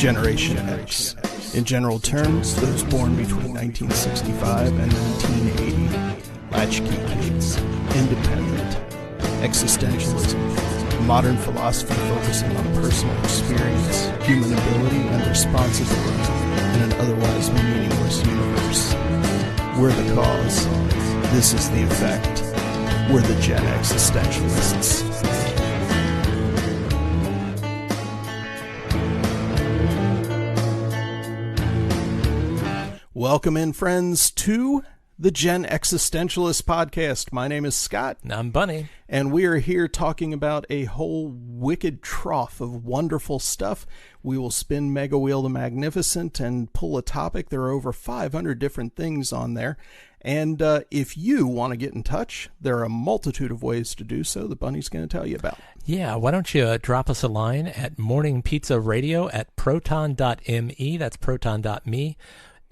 Generation X. In general terms, those born between 1965 and 1980. Latchkey kids. Independent. Existentialism. Modern philosophy focusing on personal experience, human ability, and responsibility in an otherwise meaningless universe. We're the cause. This is the effect. We're the Gen Existentialists. Welcome in, friends, to the Gen Existentialist podcast. My name is Scott. And I'm Bunny. And we are here talking about a whole wicked trough of wonderful stuff. We will spin Mega Wheel the Magnificent and pull a topic. There are over 500 different things on there. And if you want to get in touch, there are a multitude of ways to do so that Bunny's going to tell you about. Yeah, why don't you drop us a line at morningpizzaradio@proton.me. That's proton.me.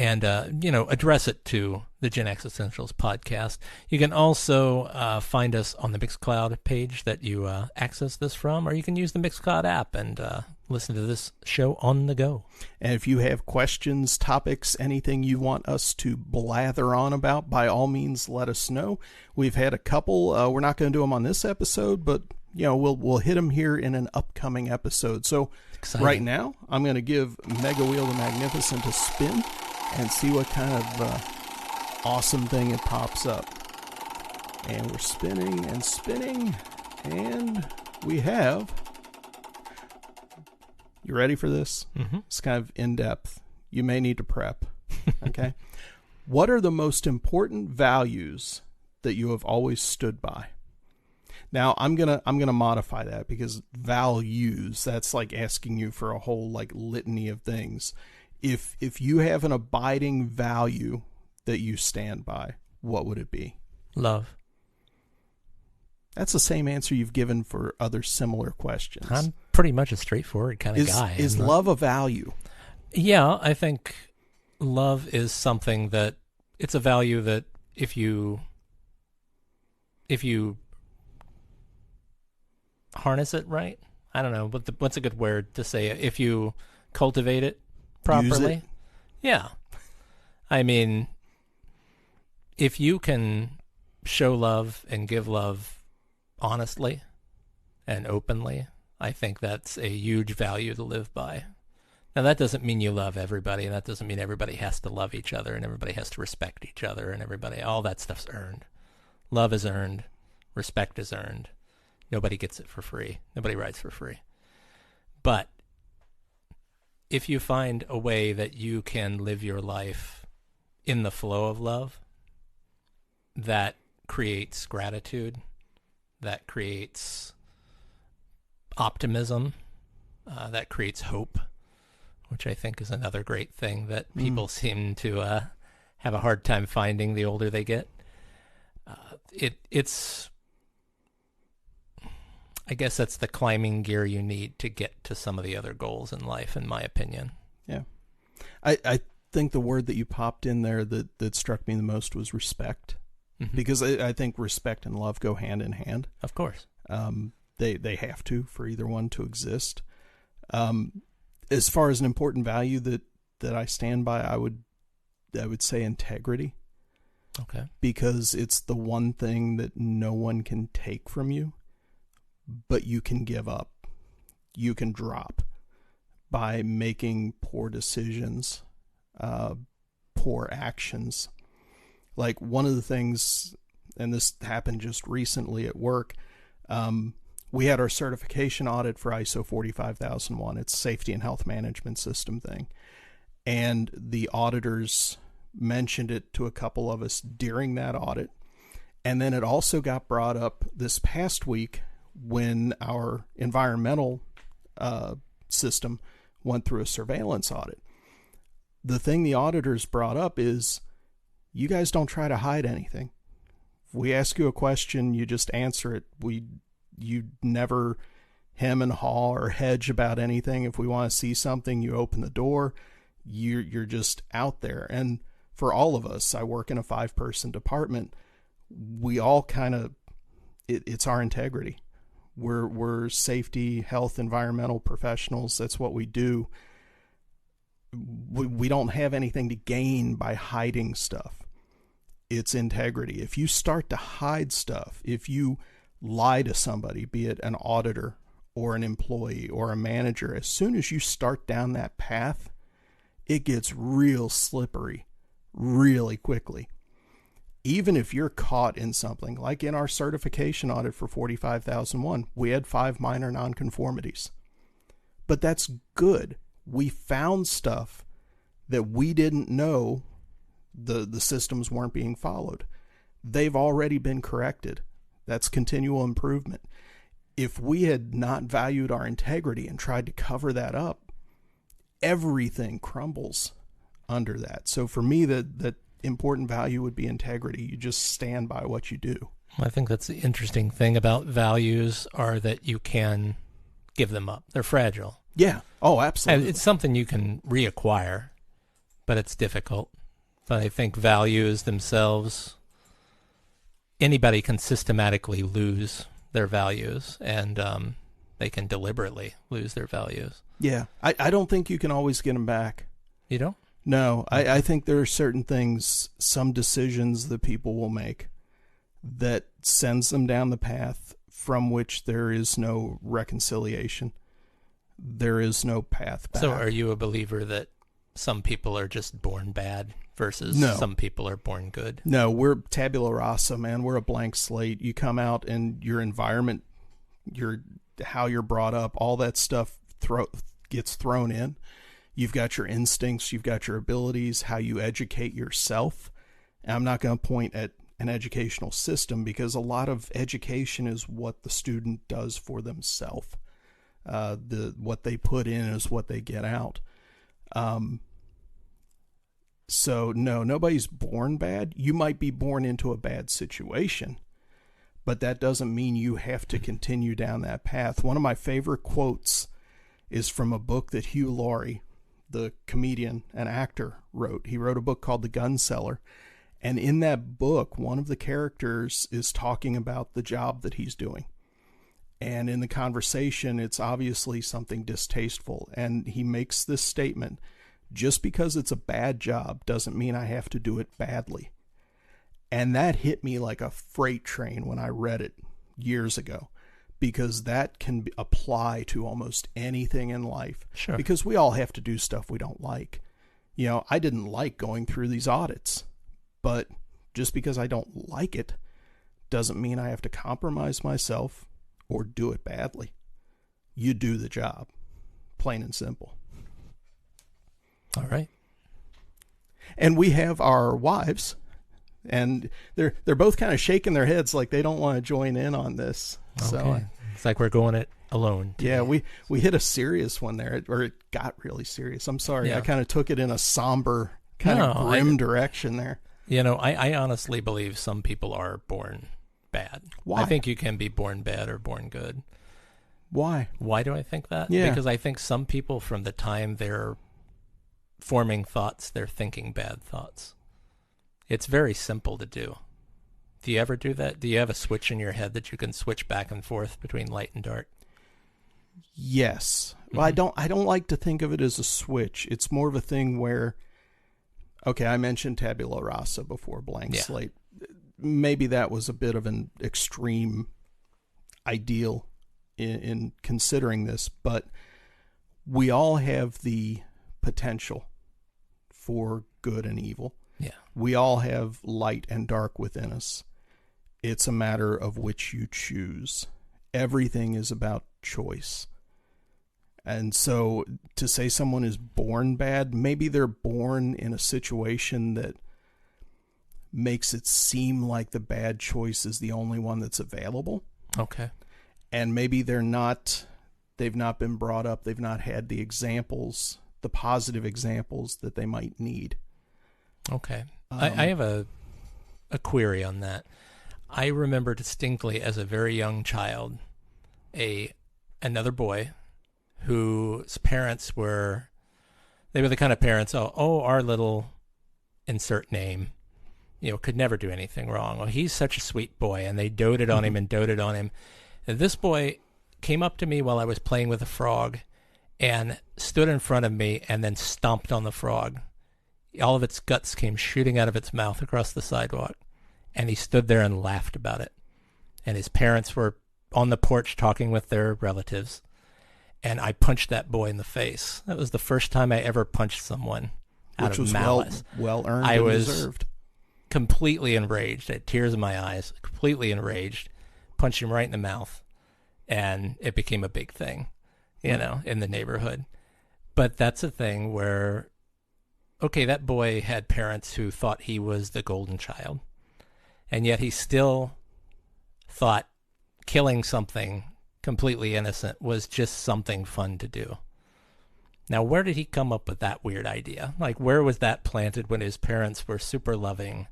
And, address it to the Gen Existentials podcast. You can also find us on the Mixcloud page that you access this from, or you can use the Mixcloud app and listen to this show on the go. And if you have questions, topics, anything you want us to blather on about, by all means, let us know. We've had a couple. We're not going to do them on this episode, but we'll hit them here in an upcoming episode. So exciting. Right now, I'm going to give Mega Wheel the Magnificent a spin and see what kind of awesome thing it pops up. And we're spinning and spinning, and we have... You ready for this? Mm-hmm. It's kind of in-depth. You may need to prep. Okay? What are the most important values that you have always stood by? Now, I'm gonna modify that, because values, that's like asking you for a whole litany of things. If you have an abiding value that you stand by, what would it be? Love. That's the same answer you've given for other similar questions. I'm pretty much a straightforward kind of guy. Is love a value? Yeah, I think love is something that, it's a value that if you harness it right, I don't know, what's a good word to say? If you cultivate it properly. Use it. Yeah. I mean, if you can show love and give love honestly and openly, I think that's a huge value to live by. Now, that doesn't mean you love everybody, and that doesn't mean everybody has to love each other and everybody has to respect each other and all that stuff's earned. Love is earned. Respect is earned. Nobody gets it for free. Nobody rides for free. But if you find a way that you can live your life in the flow of love, that creates gratitude, that creates optimism, that creates hope, which I think is another great thing that people seem to have a hard time finding the older they get. It's I guess that's the climbing gear you need to get to some of the other goals in life, in my opinion. Yeah. I think the word that you popped in there that struck me the most was respect. Mm-hmm. Because I think respect and love go hand in hand. Of course. They have to, for either one to exist. As far as an important value that I stand by, I would say integrity. Okay. Because it's the one thing that no one can take from you, but you can give up. You can drop by making poor decisions, poor actions. Like one of the things, and this happened just recently at work, we had our certification audit for ISO 45001. It's safety and health management system thing. And the auditors mentioned it to a couple of us during that audit. And then it also got brought up this past week when our environmental system went through a surveillance audit. The thing the auditors brought up is, you guys don't try to hide anything. If we ask you a question, you just answer it. You never hem and haw or hedge about anything. If we want to see something, you open the door. You're just out there. And for all of us, I work in a 5-person department. We all kind of, it's our integrity. We're safety, health, environmental professionals. That's what we do. we don't have anything to gain by hiding stuff. It's integrity. If you start to hide stuff, if you lie to somebody, be it an auditor or an employee or a manager, as soon as you start down that path, it gets real slippery really quickly. Even if you're caught in something, like in our certification audit for 45,001, we had 5 minor nonconformities. But that's good. We found stuff that we didn't know the systems weren't being followed. They've already been corrected. That's continual improvement. If we had not valued our integrity and tried to cover that up, everything crumbles under that. So for me, that important value would be integrity. You just stand by what you do. I think that's the interesting thing about values, are that you can give them up. They're fragile. Yeah. Oh, absolutely. And it's something you can reacquire, but it's difficult. But I think values themselves, anybody can systematically lose their values, and they can deliberately lose their values. Yeah. I don't think you can always get them back. You don't? No. I think there are certain things, some decisions that people will make that sends them down the path from which there is no reconciliation. There is no path back. So are you a believer that some people are just born bad versus some people are born good? No, we're tabula rasa, man. We're a blank slate. You come out and your environment, how you're brought up, all that stuff gets thrown in. You've got your instincts, you've got your abilities, how you educate yourself. And I'm not going to point at an educational system, because a lot of education is what the student does for themselves. What they put in is what they get out. So no, nobody's born bad. You might be born into a bad situation, but that doesn't mean you have to continue down that path. One of my favorite quotes is from a book that Hugh Laurie, the comedian and actor, wrote. He wrote a book called The Gun Seller. And in that book, one of the characters is talking about the job that he's doing. And in the conversation, it's obviously something distasteful. And he makes this statement: just because it's a bad job doesn't mean I have to do it badly. And that hit me like a freight train when I read it years ago, because that can apply to almost anything in life. Sure. Because we all have to do stuff we don't like. You know, I didn't like going through these audits, but just because I don't like it doesn't mean I have to compromise myself or do it badly. You do the job, plain and simple. All right. And we have our wives, and they're both kind of shaking their heads like they don't want to join in on this. Okay. So it's like we're going it alone today. Yeah, we hit a serious one there, or it got really serious. I'm sorry. Yeah. I kind of took it in a somber, kind of grim direction there. You know, I honestly believe some people are born bad. Why? I think you can be born bad or born good. Why? Why do I think that? Yeah. Because I think some people, from the time they're forming thoughts, they're thinking bad thoughts. It's very simple to do. Do you ever do that? Do you have a switch in your head that you can switch back and forth between light and dark? Yes. Well, I don't like to think of it as a switch. It's more of a thing where, okay, I mentioned tabula rasa before, blank slate. Maybe that was a bit of an extreme ideal in considering this, but we all have the potential for good and evil. Yeah. We all have light and dark within us. It's a matter of which you choose. Everything is about choice. And so to say someone is born bad, maybe they're born in a situation that makes it seem like the bad choice is the only one that's available. Okay. And maybe they've not been brought up, they've not had the examples, the positive examples that they might need. Okay. I have a query on that. I remember distinctly as a very young child, another boy whose parents were the kind of parents, our little insert name, could never do anything wrong. Well, he's such a sweet boy, and they doted on him and doted on him. And this boy came up to me while I was playing with a frog, and stood in front of me and then stomped on the frog. All of its guts came shooting out of its mouth across the sidewalk. And he stood there and laughed about it. And his parents were on the porch talking with their relatives. And I punched that boy in the face. That was the first time I ever punched someone out of malice. Well earned I and was deserved. Completely enraged. I had tears in my eyes. Completely enraged. Punched him right in the mouth. And it became a big thing, in the neighborhood. But that's a thing where, okay, that boy had parents who thought he was the golden child. And yet he still thought killing something completely innocent was just something fun to do. Now, where did he come up with that weird idea? Like, where was that planted when his parents were super loving?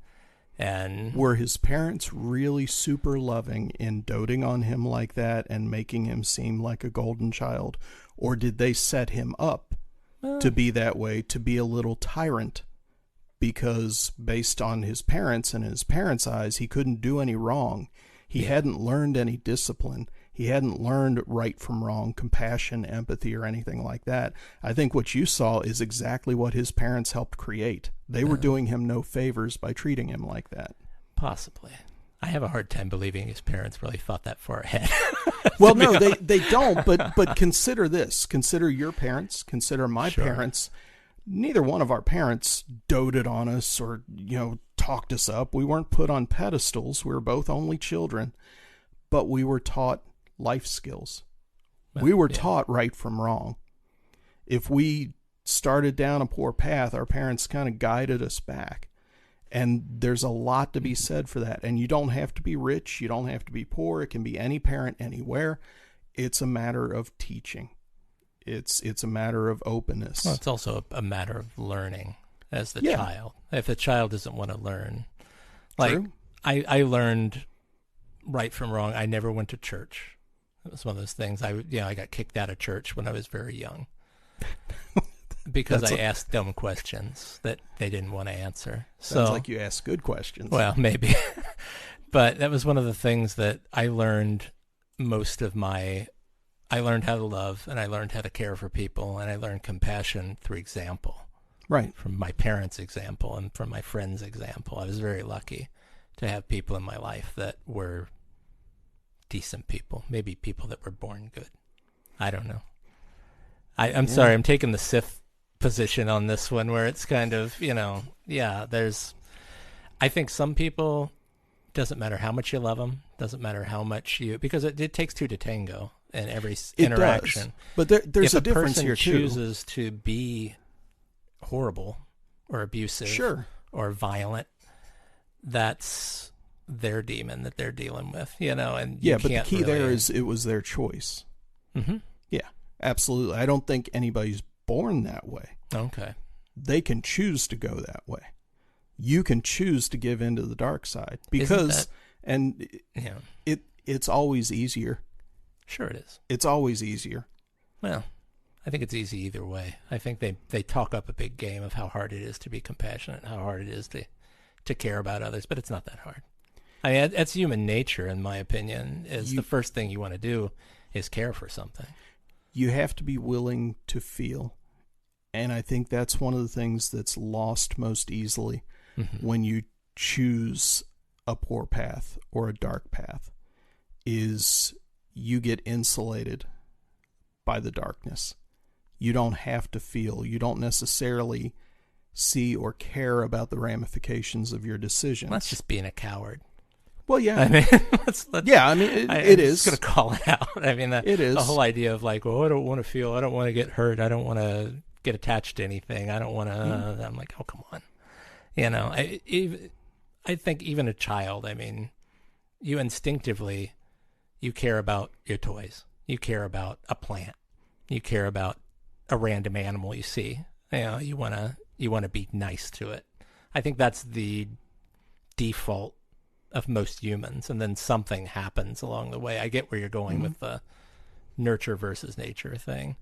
And were his parents really super loving in doting on him like that and making him seem like a golden child? Or did they set him up to be that way, to be a little tyrant? Because based on his parents and his parents' eyes, he couldn't do any wrong. He hadn't learned any discipline. He hadn't learned right from wrong, compassion, empathy, or anything like that. I think what you saw is exactly what his parents helped create. They were doing him no favors by treating him like that. Possibly. I have a hard time believing his parents really thought that far ahead. Well, no, they don't, but consider this. Consider your parents. Consider my parents. Neither one of our parents doted on us or, talked us up. We weren't put on pedestals. We were both only children, but we were taught life skills. We were taught right from wrong. If we started down a poor path, our parents kind of guided us back. And there's a lot to be said for that. And you don't have to be rich. You don't have to be poor. It can be any parent anywhere. It's a matter of teaching. It's a matter of openness. Well, it's also a matter of learning as the child. If the child doesn't want to learn. Like, true. I learned right from wrong. I never went to church. It was one of those things. I got kicked out of church when I was very young because I asked dumb questions that they didn't want to answer. Sounds like you asked good questions. Well, maybe. But that was one of the things that I learned I learned how to love, and I learned how to care for people, and I learned compassion through example. Right. From my parents' example and from my friends' example. I was very lucky to have people in my life that were decent people, maybe people that were born good. I don't know. I'm sorry, I'm taking the Sith position on this one where it's kind of, I think some people, doesn't matter how much you love them, doesn't matter how much because it takes two to tango in every interaction. But there's a difference here too. If a person chooses to be horrible or abusive or violent, that's their demon that they're dealing with, and but the key there is it was their choice. Mm-hmm. Yeah, absolutely. I don't think anybody's born that way. Okay. They can choose to go that way. You can choose to give into the dark side because, it's always easier. Sure it is. It's always easier. Well, I think it's easy either way. I think they talk up a big game of how hard it is to be compassionate, how hard it is to care about others, but it's not that hard. I mean, that's human nature, in my opinion, the first thing you want to do is care for something. You have to be willing to feel. And I think that's one of the things that's lost most easily when you choose a poor path or a dark path, is you get insulated by the darkness. You don't have to feel. You don't necessarily see or care about the ramifications of your decisions. That's just being a coward. Well, yeah. I mean, it is. I'm just going to call it out. I mean, it is. The whole idea of like, I don't want to feel, I don't want to get hurt, I don't want to get attached to anything, I don't want to, I'm like, oh, come on. I think even a child, I mean, you instinctively, you care about your toys. You care about a plant. You care about a random animal you see. You want to be nice to it. I think that's the default of most humans, and then something happens along the way. I get where you're going with the nurture versus nature thing,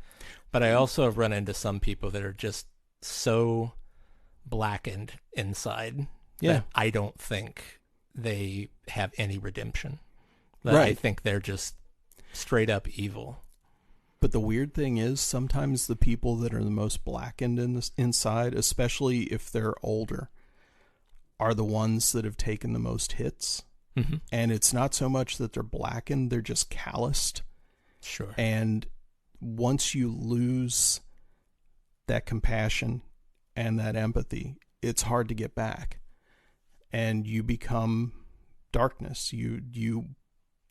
but I also have run into some people that are just so blackened inside that I don't think they have any redemption. That I think they're just straight up evil. But the weird thing is, sometimes the people that are the most blackened inside, especially if they're older, are the ones that have taken the most hits. Mm-hmm. And it's not so much that they're blackened, they're just calloused. Sure. And once you lose that compassion and that empathy, it's hard to get back. And you become darkness. You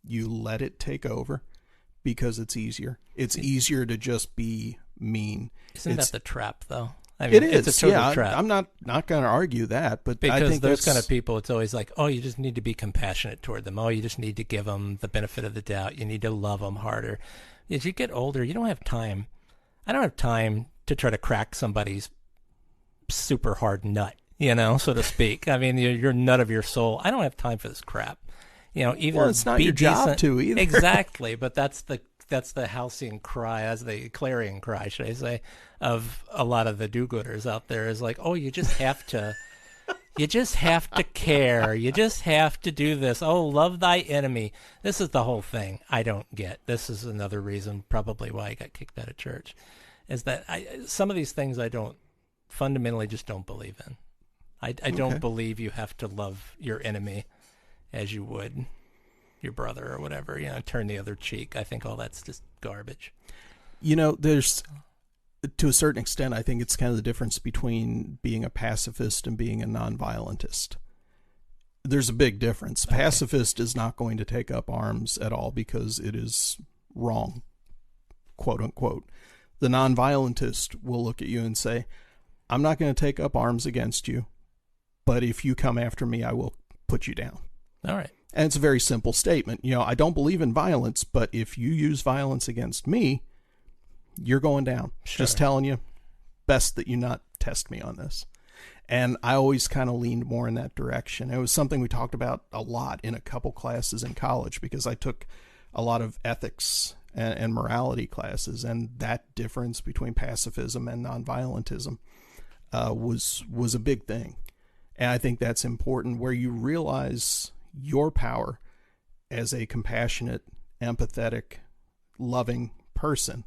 let it take over because it's easier. It's easier to just be mean. Isn't that the trap, though? I It is. It's a total trap. I'm not going to argue that, but because I think those kind of people, it's always like, oh, you just need to be compassionate toward them. Oh, you just need to give them the benefit of the doubt. You need to love them harder. As you get older, you don't have time. I don't have time to try to crack somebody's super hard nut, so to speak. I mean, your nut of your soul. I don't have time for this crap. Either well, it's not be your decent, job to either. Exactly, but that's the halcyon cry, as the clarion cry, should I say, of a lot of the do-gooders out there is like, oh, you just have to care. You just have to do this. Oh, love thy enemy. This is the whole thing I don't get. This is another reason probably why I got kicked out of church, is that some of these things I fundamentally just don't believe in. I don't believe you have to love your enemy as you would your brother or whatever, turn the other cheek. I think all that's just garbage. There's, to a certain extent, I think it's kind of the difference between being a pacifist and being a nonviolentist. There's a big difference. Okay. Pacifist is not going to take up arms at all because it is wrong, quote unquote. The nonviolentist will look at you and say, I'm not going to take up arms against you, but if you come after me, I will put you down. All right. And it's a very simple statement. I don't believe in violence, but if you use violence against me, you're going down. Sure. Just telling you, best that you not test me on this. And I always kind of leaned more in that direction. It was something we talked about a lot in a couple classes in college because I took a lot of ethics and morality classes, and that difference between pacifism and nonviolentism was a big thing. And I think that's important, where you realize your power as a compassionate, empathetic, loving person.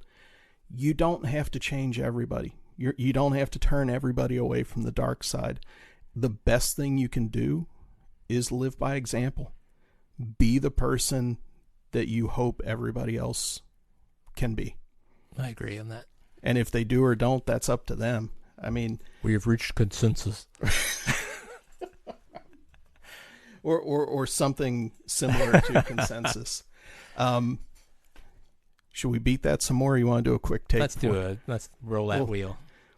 You don't have to change everybody. You don't have to turn everybody away from the dark side. The best thing you can do is live by example. Be the person that you hope everybody else can be. I agree on that. And if they do or don't, that's up to them. I mean, we have reached consensus. or something similar to consensus. Should we beat that some more, or you want to do a quick take? Let's roll that wheel.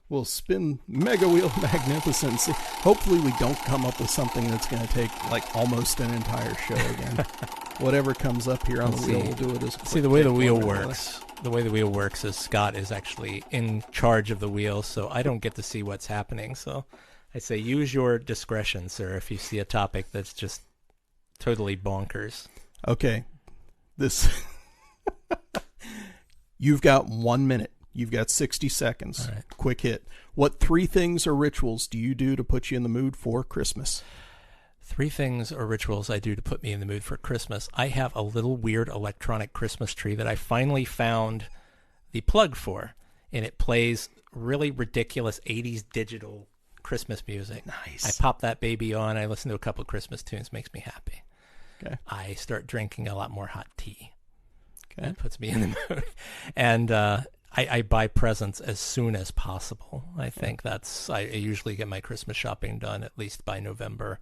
We'll spin Mega Wheel Magnificence. Hopefully we don't come up with something that's going to take like almost an entire show again. Whatever comes up here on the wheel, we'll do it as quick. See, the way the wheel works. The way the wheel works is Scott is actually in charge of the wheel, so I don't get to see what's happening. So I say use your discretion, sir, if you see a topic that's just totally bonkers. Okay. You've got 1 minute. You've got 60 seconds. All right. Quick hit. What 3 things or rituals do you do to put you in the mood for Christmas? 3 things or rituals I do to put me in the mood for Christmas. I have a little weird electronic Christmas tree that I finally found the plug for, and it plays really ridiculous 80s digital Christmas music. Nice. I pop that baby on. I listen to a couple of Christmas tunes. Makes me happy. Okay. I start drinking a lot more hot tea. Okay. That puts me in the mood. And I buy presents as soon as possible. I think I usually get my Christmas shopping done at least by November,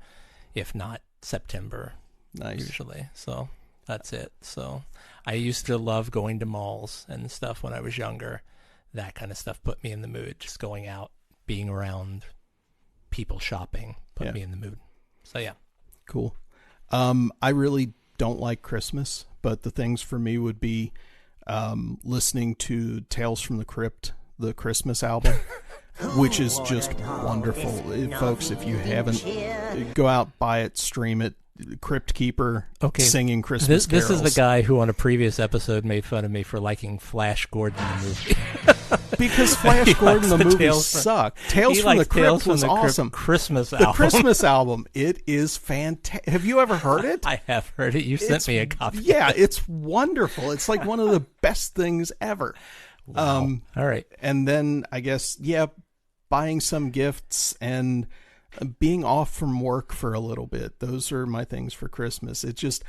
if not September. Nice. Usually. So that's it. So I used to love going to malls and stuff when I was younger. That kind of stuff put me in the mood. Just going out, being around people shopping put me in the mood. So yeah. Cool. I really don't like Christmas, but the things for me would be listening to Tales from the Crypt, the Christmas album, which is just wonderful. Folks, if you haven't, go out, buy it, stream it. Crypt Keeper singing Christmas carols. This is the guy who on a previous episode made fun of me for liking Flash Gordon the movie. Because Flash He Gordon, likes the movie, Tales from- sucked. Tales he from the likes Tales Crypt from was the Crypt awesome. Christmas The album. Christmas album, it is fantastic. Have you ever heard it? I have heard it. You sent me a copy. Yeah, it's wonderful. It's like one of the best things ever. Wow. All right. And then I guess, yeah, buying some gifts and being off from work for a little bit. Those are my things for Christmas. It's just,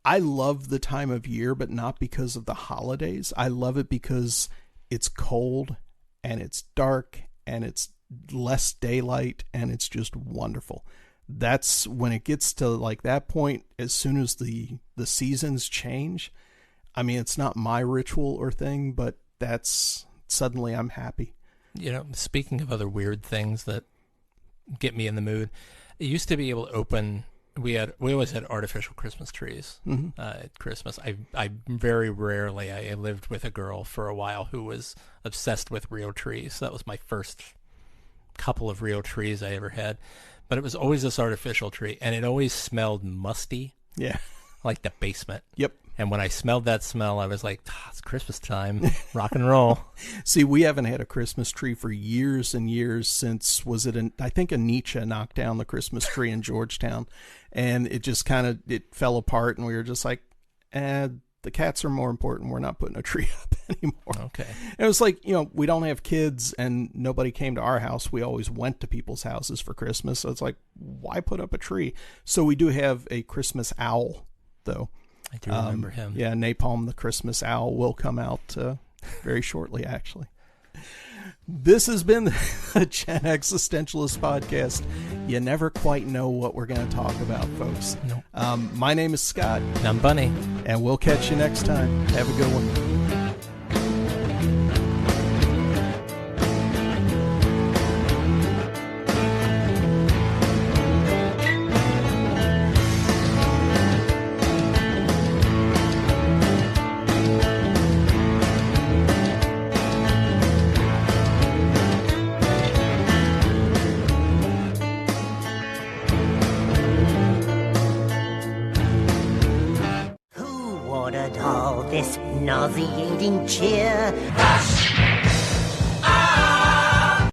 I love the time of year, but not because of the holidays. I love it because it's cold and it's dark and it's less daylight and it's just wonderful. That's when it gets to like that point, as soon as the seasons change. I mean, it's not my ritual or thing, but that's suddenly I'm happy. You know, speaking of other weird things that get me in the mood, it used to be able to open. We always had artificial Christmas trees at Christmas. I very rarely. I lived with a girl for a while who was obsessed with real trees. That was my first couple of real trees I ever had. But it was always this artificial tree, and it always smelled musty. Yeah, like the basement. Yep. And when I smelled that smell, I was like, it's Christmas time, rock and roll. See, we haven't had a Christmas tree for years and years since, I think a Nietzsche knocked down the Christmas tree in Georgetown, and it just it fell apart, and we were just like, the cats are more important. We're not putting a tree up anymore. Okay. And it was like, we don't have kids, and nobody came to our house. We always went to people's houses for Christmas, so it's like, why put up a tree? So we do have a Christmas owl, though. I do remember him. Yeah, Napalm the Christmas Owl will come out very shortly, actually. This has been the Gen Existentialist Podcast. You never quite know what we're going to talk about, folks. Nope. My name is Scott. And I'm Bunny. And we'll catch you next time. Have a good one. This nauseating cheer. Hush!